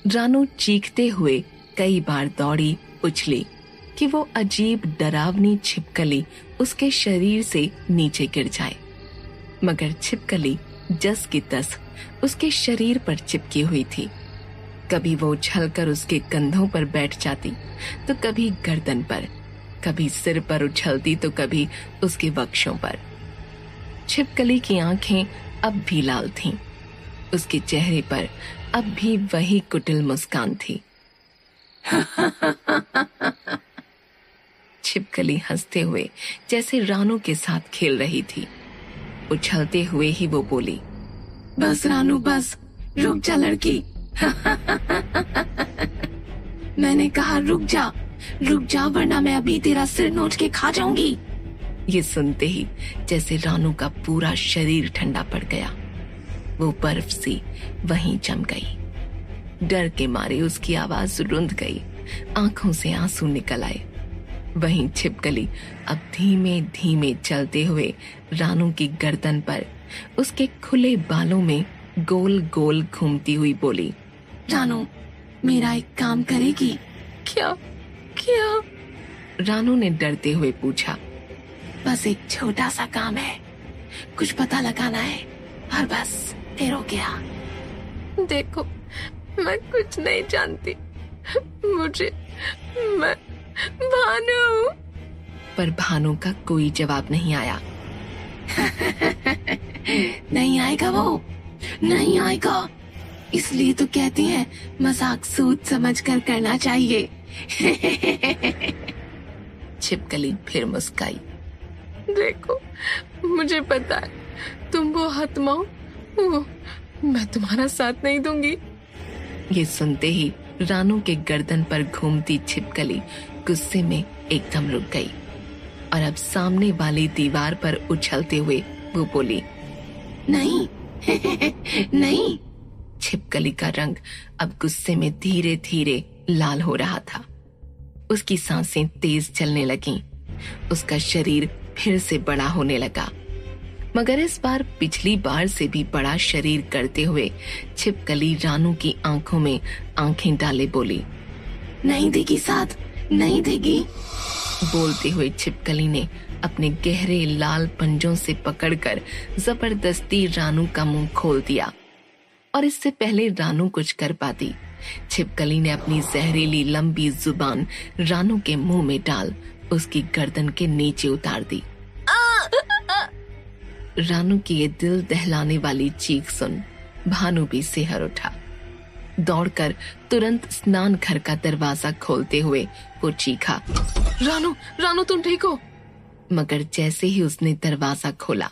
रानू चीखते हुए कई बार दौड़ी, उछली कि वो अजीब डरावनी छिपकली उसके शरीर से नीचे गिर जाए, मगर छिपकली जस की तस उसके शरीर पर चिपकी हुई थी। कभी वो उछलकर उसके कंधों पर बैठ जाती, तो कभी गर्दन पर, कभी सिर पर उछलती, तो कभी उसके वक्षों पर। छिपकली की आंखें अब भी लाल थीं। उसके चेहरे पर अब भी वही कुटिल मुस्कान थी। छिपकली हंसते हुए जैसे रानू के साथ खेल रही थी। उछलते हुए ही वो बोली, बस रानू बस, रुक जा लड़की। मैंने कहा रुक जा वरना मैं अभी तेरा सिर नोच के खा जाऊंगी। ये सुनते ही जैसे रानू का पूरा शरीर ठंडा पड़ गया। वो बर्फ सी वहीं जम गई। डर के मारे उसकी आवाज रुंध गई, आंखों से आंसू निकल आए। वहीं छिपकली अब धीमे धीमे चलते हुए रानू की गर्दन पर उसके खुले बालों में गोल गोल घूमती हुई बोली, रानू मेरा एक काम करेगी? क्या क्या? रानू ने डरते हुए पूछा। बस एक छोटा सा काम है, कुछ पता लगाना है और बस फिर हो गया। देखो मैं कुछ नहीं जानती, मैं भानु। पर भानु का कोई जवाब नहीं आया। नहीं आएगा वो, नहीं आएगा। इसलिए तो कहती हैं मजाक सोच समझ कर करना चाहिए। छिपकली फिर मुस्काई। देखो मुझे पता है तुम वो आत्मा हो, मैं तुम्हारा साथ नहीं दूंगी। ये सुनते ही रानू के गर्दन पर घूमती छिपकली गुस्से में एकदम रुक गई और अब सामने वाली दीवार पर उछलते हुए वो बोली, नहीं नहीं। छिपकली का रंग अब गुस्से में धीरे धीरे लाल हो रहा था। उसकी सांसें तेज चलने लगीं। उसका शरीर फिर से बड़ा होने लगा, मगर इस बार पिछली बार से भी बड़ा शरीर करते हुए छिपकली रानू की आंखों में आंखें डाले बोली, नहीं देगी साथ, नहीं देगी। बोलते हुए छिपकली ने अपने गहरे लाल पंजों से पकड़कर जबरदस्ती रानू का मुंह खोल दिया। और इससे पहले रानू कुछ कर पाती, छिपकली ने अपनी जहरीली लंबी जुबान रानू के मुंह में डाल उसकी गर्दन के नीचे उतार दी। रानू की ये दिल दहलाने वाली चीख सुन भानु भी सिहर उठा। दौड़कर तुरंत स्नान घर का दरवाजा खोलते हुए वो चीखा, रानू रानू तुम ठीक हो? मगर जैसे ही उसने दरवाजा खोला,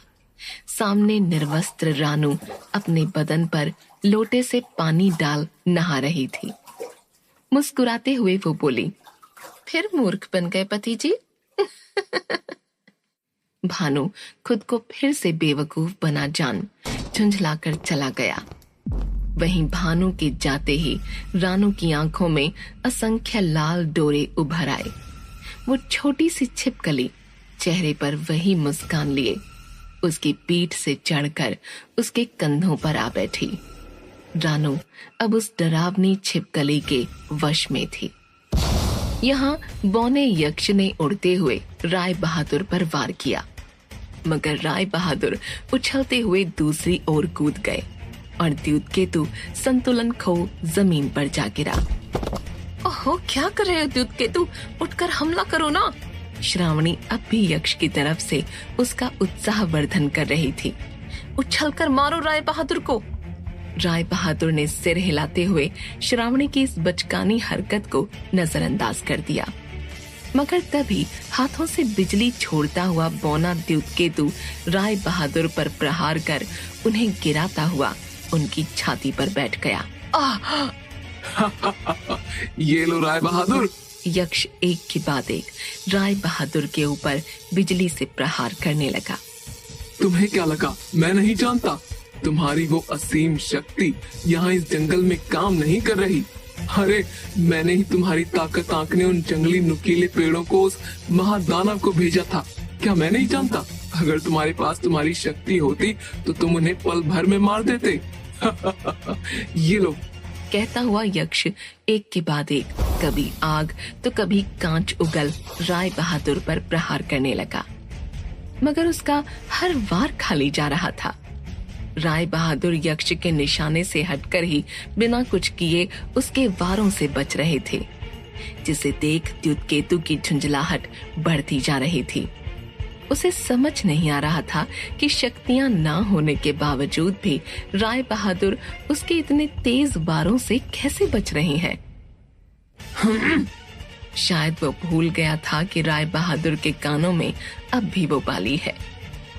सामने निर्वस्त्र रानू अपने बदन पर लोटे से पानी डाल नहा रही थी। मुस्कुराते हुए वो बोली, फिर मूर्ख बन गए पति जी। भानु खुद को फिर से बेवकूफ बना जान झुंझलाकर चला गया। वहीं भानु के जाते ही रानू की आंखों में असंख्य लाल डोरे उभर आए। वो छोटी सी छिपकली चेहरे पर वही मुस्कान लिए उसकी पीठ से चढ़कर उसके कंधों पर आ बैठी। रानू अब उस डरावनी छिपकली के वश में थी। यहाँ बौने यक्ष ने उड़ते हुए राय बहादुर पर वार किया, मगर राय बहादुर उछलते हुए दूसरी ओर कूद गए और द्युतकेतु संतुलन खो जमीन पर जा गिरा। ओहो, क्या कर रहे हो द्युतकेतु? उठकर हमला करो ना। श्रावणी अब भी यक्ष की तरफ से उसका उत्साह वर्धन कर रही थी। उछलकर मारो राय बहादुर को। राय बहादुर ने सिर हिलाते हुए श्रावणी की इस बचकानी हरकत को नजरअंदाज कर दिया, मगर तभी हाथों से बिजली छोड़ता हुआ बौना द्युतकेतु राय बहादुर पर प्रहार कर उन्हें गिराता हुआ उनकी छाती पर बैठ गया। ये लो राय बहादुर। यक्ष एक के बाद एक राय बहादुर के ऊपर बिजली से प्रहार करने लगा। तुम्हें क्या लगा मैं नहीं जानता? तुम्हारी वो असीम शक्ति यहाँ इस जंगल में काम नहीं कर रही। अरे मैंने ही तुम्हारी ताकत आंकने उन जंगली नुकीले पेड़ों को उस महादानव को भेजा था। क्या मैं नहीं जानता? अगर तुम्हारे पास तुम्हारी शक्ति होती तो तुम उन्हें पल भर में मार देते। ये लो। कहता हुआ यक्ष एक के बाद एक कभी आग तो कभी कांच उगल राय बहादुर पर प्रहार करने लगा, मगर उसका हर वार खाली जा रहा था। राय बहादुर यक्ष के निशाने से हटकर ही बिना कुछ किए उसके वारों से बच रहे थे, जिसे देख द्युतकेतु की झुंझलाहट बढ़ती जा रही थी। उसे समझ नहीं आ रहा था कि शक्तियां ना होने के बावजूद भी राय बहादुर उसके इतने तेज वारों से कैसे बच रहे हैं। शायद वो भूल गया था कि राय बहादुर के कानों में अब भी वो बाली है,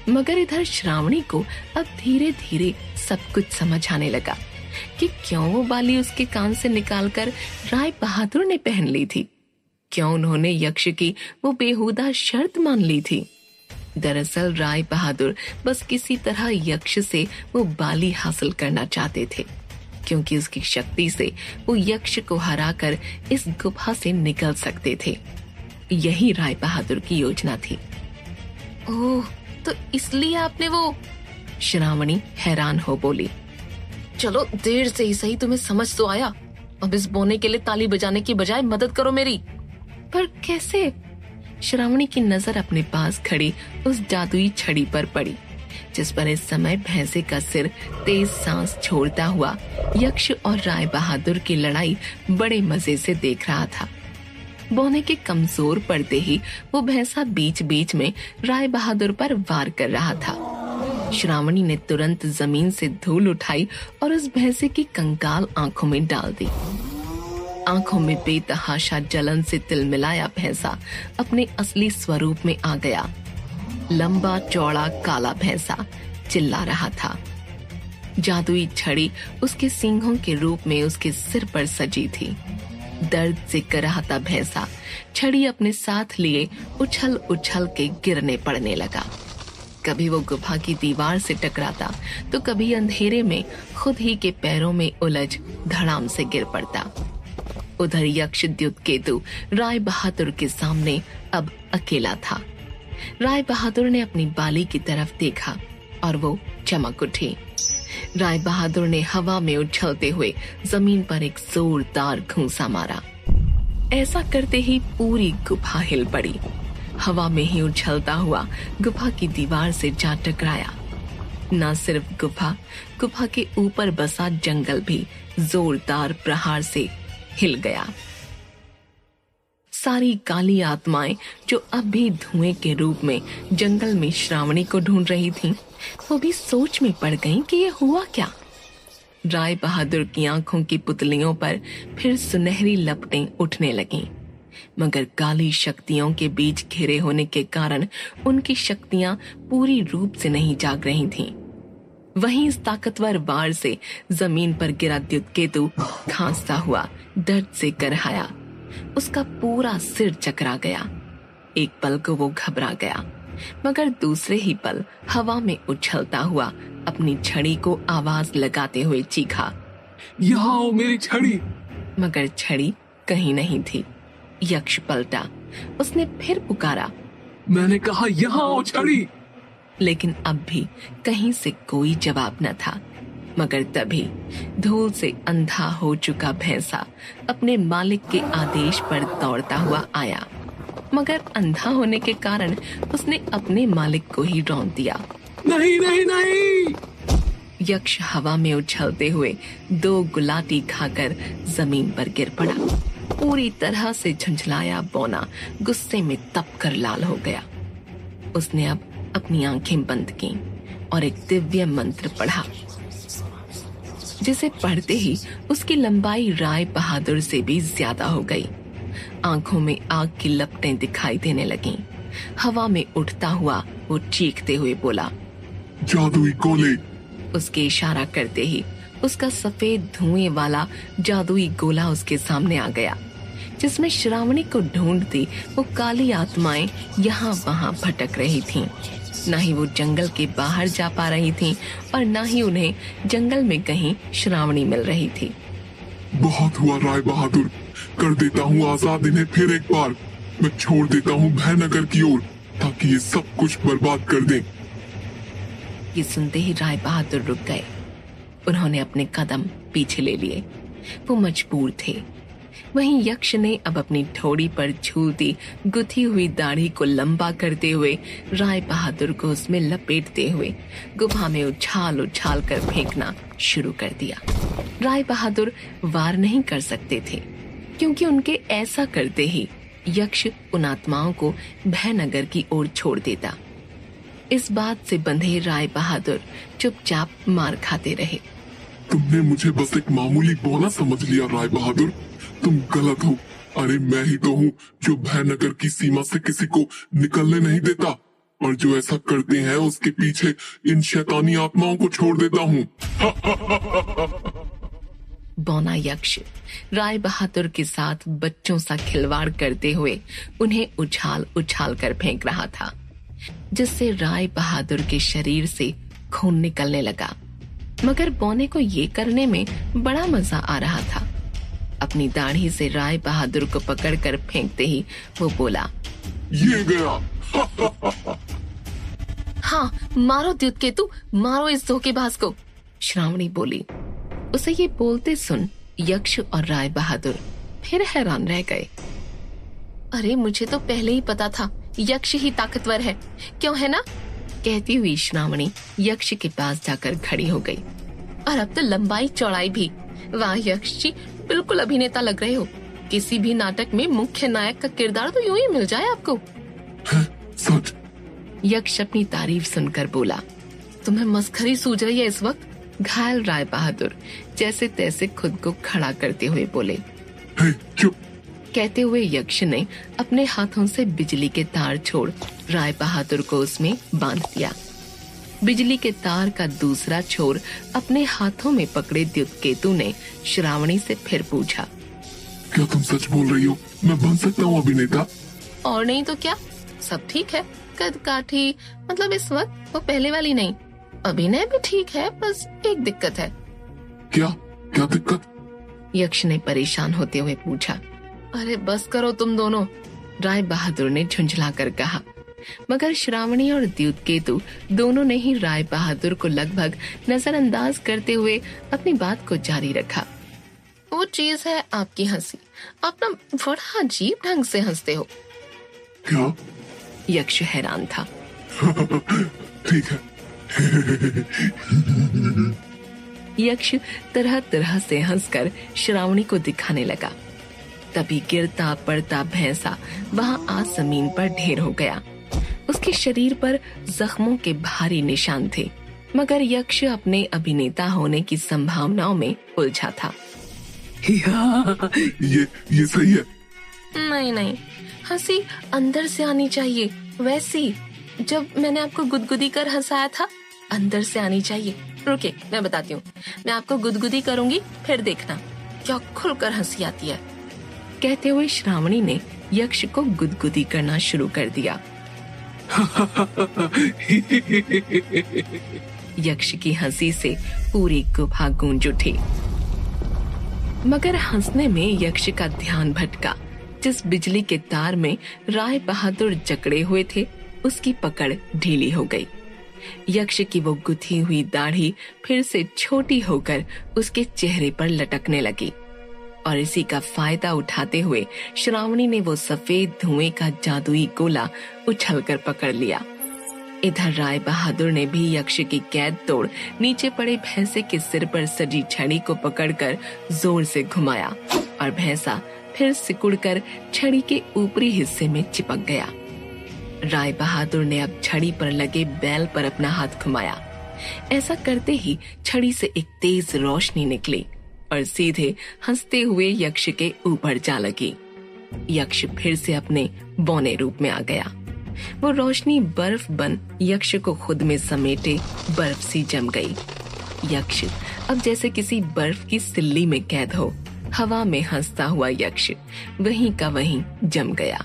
मगर इधर श्रावणी को अब धीरे धीरे सब कुछ समझ आने लगा कि क्यों वो बाली उसके कान से निकालकर राय बहादुर ने पहन ली थी, क्यों उन्होंने यक्ष की वो बेहुदा शर्त मान ली थी। दरअसल राय बहादुर बस किसी तरह यक्ष से वो बाली हासिल करना चाहते थे, क्योंकि उसकी शक्ति से वो यक्ष को हराकर इस गुफा से निकल सकते थे। यही राय बहादुर की योजना थी। ओह, तो इसलिए आपने वो। श्रावणी हैरान हो बोली। चलो, देर से ही सही तुम्हें समझ तो आया। अब इस बोने के लिए ताली बजाने की बजाय मदद करो मेरी। पर कैसे? श्रावणी की नजर अपने पास खड़ी उस जादुई छड़ी पर पड़ी, जिस पर इस समय भैंसे का सिर तेज सांस छोड़ता हुआ यक्ष और राय बहादुर की लड़ाई बड़े मजे से देख रहा था। बौने के कमजोर पड़ते ही वो भैंसा बीच बीच में राय बहादुर पर वार कर रहा था। श्रावणी ने तुरंत जमीन से धूल उठाई और उस भैंसे की कंकाल आंखों में डाल दी। आंखों में बेतहाशा जलन से तिलमिलाया भैंसा अपने असली स्वरूप में आ गया। लंबा चौड़ा काला भैंसा चिल्ला रहा था। जादुई छड़ी उसके सींगों के रूप में उसके सिर पर सजी थी। दर्द से कराहता भैंसा छड़ी अपने साथ लिए उछल उछल के गिरने पड़ने लगा। कभी वो गुफा की दीवार से टकराता तो कभी अंधेरे में खुद ही के पैरों में उलझ धड़ाम से गिर पड़ता। उधर यक्ष द्युतकेतु राय बहादुर के सामने अब अकेला था। राय बहादुर ने अपनी बाली की तरफ देखा और वो चमक उठी। राय बहादुर ने हवा में उछलते हुए जमीन पर एक जोरदार घूंसा मारा। ऐसा करते ही पूरी गुफा हिल पड़ी। हवा में ही उछलता हुआ गुफा की दीवार से जा टकराया। न सिर्फ गुफा के ऊपर बसा जंगल भी जोरदार प्रहार से हिल गया। सारी काली आत्माएं जो अब भी धुएं के रूप में जंगल में श्रावणी को ढूंढ रही थीं, वो भी सोच में पड़ गईं कि ये हुआ क्या। राय बहादुर की आंखों की पुतलियों पर फिर सुनहरी लपटें उठने लगीं, मगर काली शक्तियों के बीच घिरे होने के कारण उनकी शक्तियां पूरी रूप से नहीं जाग रही थीं। वहीं इस ताकतवर वार से जमीन पर गिरा द्युतकेतु खांसता हुआ दर्द से करहाया। उसका पूरा सिर चकरा गया। एक पल को वो घबरा गया, मगर दूसरे ही पल हवा में उछलता हुआ अपनी छड़ी को आवाज लगाते हुए चीखा, यहाँ आओ मेरी छड़ी। मगर छड़ी कहीं नहीं थी। यक्ष पलटा। उसने फिर पुकारा, मैंने कहा यहाँ आओ छड़ी। लेकिन अब भी कहीं से कोई जवाब न था। मगर तभी धूल से अंधा हो चुका भैंसा अपने मालिक के आदेश पर दौड़ता हुआ आया, मगर अंधा होने के कारण उसने अपने मालिक को ही रौंद दिया। नहीं नहीं नहीं। यक्ष हवा में उछलते हुए 2 गुलाटी खाकर जमीन पर गिर पड़ा। पूरी तरह से झुंझलाया बौना गुस्से में तप कर लाल हो गया। उसने अब अपनी आंखें बंद की और एक दिव्य मंत्र पढ़ा, जिसे पढ़ते ही उसकी लंबाई राय बहादुर से भी ज्यादा हो गई। आंखों में आग की लपटें दिखाई देने लगीं। हवा में उठता हुआ वो चीखते हुए बोला, जादुई गोले। उसके इशारा करते ही उसका सफेद धुएं वाला जादुई गोला उसके सामने आ गया, जिसमें श्रावणी को ढूंढती वो काली आत्माएं यहाँ वहाँ भटक रही थीं। न ही वो जंगल के बाहर जा पा रही थीं और न ही उन्हें जंगल में कहीं श्रावणी मिल रही थी। बहुत हुआ राय बहादुर, कर देता हूँ आजाद इन्हें फिर एक बार। मैं छोड़ देता हूँ भयनगर की ओर, ताकि ये सब कुछ बर्बाद कर दें। ये सुनते ही राय बहादुर रुक गए। उन्होंने अपने कदम पीछे ले लिए। वो मजबूर थे। वहीं यक्ष ने अब अपनी ठोड़ी पर झूलती गुथी हुई दाढ़ी को लंबा करते हुए राय बहादुर को उसमें लपेटते हुए गुफा में उछाल उछाल कर फेंकना शुरू कर दिया। राय बहादुर वार नहीं कर सकते थे, क्योंकि उनके ऐसा करते ही यक्ष उन आत्माओं को भयनगर की ओर छोड़ देता। इस बात से बंधे राय बहादुर चुपचाप मार खाते रहे। तुमने मुझे बस एक मामूली बौना समझ लिया राय बहादुर, तुम गलत हो। अरे मैं ही तो हूँ जो भयनगर की सीमा से किसी को निकलने नहीं देता, और जो ऐसा करते हैं उसके पीछे इन शैतानी आत्माओं को छोड़ देता हूँ। बौना यक्ष राय बहादुर के साथ बच्चों सा खिलवाड़ करते हुए उन्हें उछाल उछाल कर फेंक रहा था, जिससे राय बहादुर के शरीर से खून निकलने लगा। मगर बौने को ये करने में बड़ा मजा आ रहा था। अपनी दाढ़ी से राय बहादुर को पकड़कर फेंकते ही वो बोला, ये गया। हाँ, मारो द्युतकेतु, मारो इस धोखेबाज को, श्रावणी बोली। उसे ये बोलते सुन यक्ष और राय बहादुर फिर हैरान रह गए। अरे मुझे तो पहले ही पता था यक्ष ही ताकतवर है, क्यों है ना? कहती हुई श्रावणी यक्ष के पास जाकर खड़ी हो गई। और अब तो लंबाई चौड़ाई भी। वाह यक्ष जी, बिल्कुल अभिनेता लग रहे हो। किसी भी नाटक में मुख्य नायक का किरदार तो यूं ही मिल जाए आपको। सच? यक्ष अपनी तारीफ सुनकर बोला। तुम्हें मस्खरी सूझ रही है इस वक्त? घायल राय बहादुर जैसे तैसे खुद को खड़ा करते हुए बोले। चुप। कहते हुए यक्ष ने अपने हाथों से बिजली के तार छोड़ राय बहादुर को उसमें बांध दिया। बिजली के तार का दूसरा छोर अपने हाथों में पकड़े द्युतकेतु ने श्रावणी से फिर पूछा, क्या तुम सच बोल रही हो? मैं बन सकता हूँ अभिनेता? और नहीं तो क्या, सब ठीक है। कद काठी, मतलब इस वक्त वो पहले वाली नहीं। अभिनय भी ठीक है, बस एक दिक्कत है। क्या क्या दिक्कत? यक्ष ने परेशान होते हुए पूछा। अरे बस करो तुम दोनों, राय बहादुर ने झुंझलाकर कहा। मगर श्रावणी और द्युतकेतु दोनों ने ही राय बहादुर को लगभग नजरअंदाज करते हुए अपनी बात को जारी रखा। वो चीज है आपकी हंसी, आप ना बड़ा अजीब ढंग से हंसते हो। क्या? यक्ष हैरान था। ठीक है। यक्ष तरह तरह से हंसकर श्रावणी को दिखाने लगा। तभी गिरता पड़ता भैंसा वहां आज जमीन पर ढेर हो गया। उसके शरीर पर जख्मों के भारी निशान थे, मगर यक्ष अपने अभिनेता होने की संभावनाओं में उलझा था। ये सही है। नहीं, हंसी अंदर से आनी चाहिए, वैसी जब मैंने आपको गुदगुदी कर हंसाया था, अंदर से आनी चाहिए। रुके, मैं बताती हूँ। मैं आपको गुदगुदी करूंगी, फिर देखना क्या खुलकर हंसी आती है। कहते हुए श्रावणी ने यक्ष को गुदगुदी करना शुरू कर दिया। यक्ष की हंसी से पूरी गुफा गूंज उठी। मगर हंसने में यक्ष का ध्यान भटका। जिस बिजली के तार में राय बहादुर जकड़े हुए थे, उसकी पकड़ ढीली हो गई। यक्ष की वो गुथी हुई दाढ़ी फिर से छोटी होकर उसके चेहरे पर लटकने लगी, और इसी का फायदा उठाते हुए श्रावणी ने वो सफेद धुएं का जादुई गोला उछलकर पकड़ लिया। इधर राय बहादुर ने भी यक्ष की कैद तोड़ नीचे पड़े भैंसे के सिर पर सजी छड़ी को पकड़कर जोर से घुमाया, और भैंसा फिर सिकुड़कर छड़ी के ऊपरी हिस्से में चिपक गया। राय बहादुर ने अब छड़ी पर लगे बैल पर अपना हाथ घुमाया। ऐसा करते ही छड़ी से एक तेज रोशनी निकली और सीधे हंसते हुए यक्ष के ऊपर जा लगी। यक्ष फिर से अपने बौने रूप में आ गया। वो रोशनी बर्फ बन यक्ष को खुद में समेटे बर्फ सी जम गई। यक्ष अब जैसे किसी बर्फ की सिल्ली में कैद हो, हवा में हंसता हुआ यक्ष वहीं का वहीं जम गया।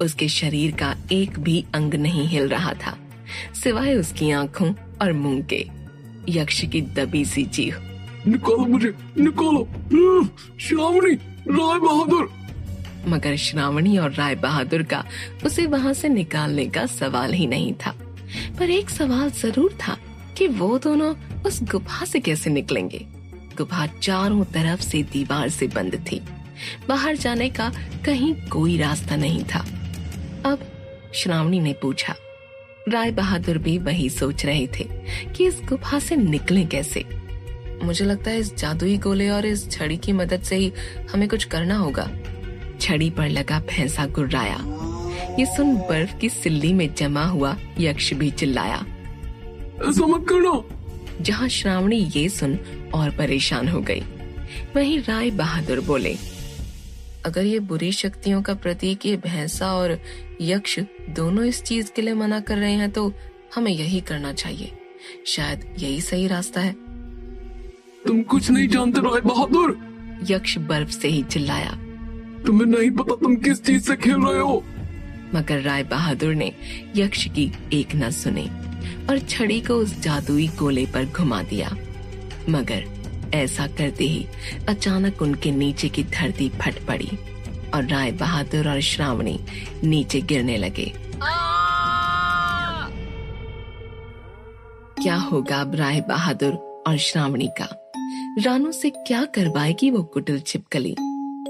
उसके शरीर का एक भी अंग नहीं हिल रहा था, सिवाय उसकी आंखों और मुंह के। यक्ष की दबी सी चीख, निकालो मुझे, निकालो, श्रावणी, राय बहादुर। मगर श्रावणी और राय बहादुर का उसे वहां से निकालने का सवाल ही नहीं था। पर एक सवाल जरूर था कि वो दोनों उस गुफा से कैसे निकलेंगे। गुफा चारों तरफ से दीवार से बंद थी। बाहर जाने का कहीं कोई रास्ता नहीं था। अब श्रावणी ने पूछा। राय बहादुर भी वही सोच रहे थे कि इस गुफा से निकलें कैसे। मुझे लगता है इस जादुई गोले और इस छड़ी की मदद से ही हमें कुछ करना होगा। छड़ी पर लगा भैंसा गुर्राया। ये सुन बर्फ की सिल्ली में जमा हुआ यक्ष भी चिल्लाया, ऐसा मत करना। जहाँ श्रावणी ये सुन और परेशान हो गई। वहीं राय बहादुर बोले, अगर ये बुरी शक्तियों का प्रतीक ये भैंसा और यक्ष दोनों इस चीज के लिए मना कर रहे हैं तो हमें यही करना चाहिए। शायद यही सही रास्ता है। तुम कुछ नहीं जानते राय बहादुर। यक्ष बर्फ से ही चिल्लाया। तुम्हें नहीं पता तुम किस चीज से खेल रहे हो। मगर राय बहादुर ने यक्ष की एक न सुनी और छड़ी को उस जादुई गोले पर घुमा दिया। मगर ऐसा करते ही अचानक उनके नीचे की धरती फट पड़ी और राय बहादुर और श्रावणी नीचे गिरने लगे। क्या होगा अब राय बहादुर और श्रावणी का? रानू से क्या करवाएगी वो कुटिल छिपकली?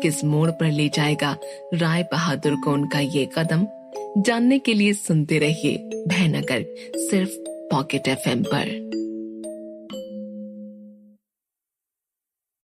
किस मोड़ पर ले जाएगा राय बहादुर को उनका ये कदम? जानने के लिए सुनते रहिए भयनगर, सिर्फ पॉकेट FM पर।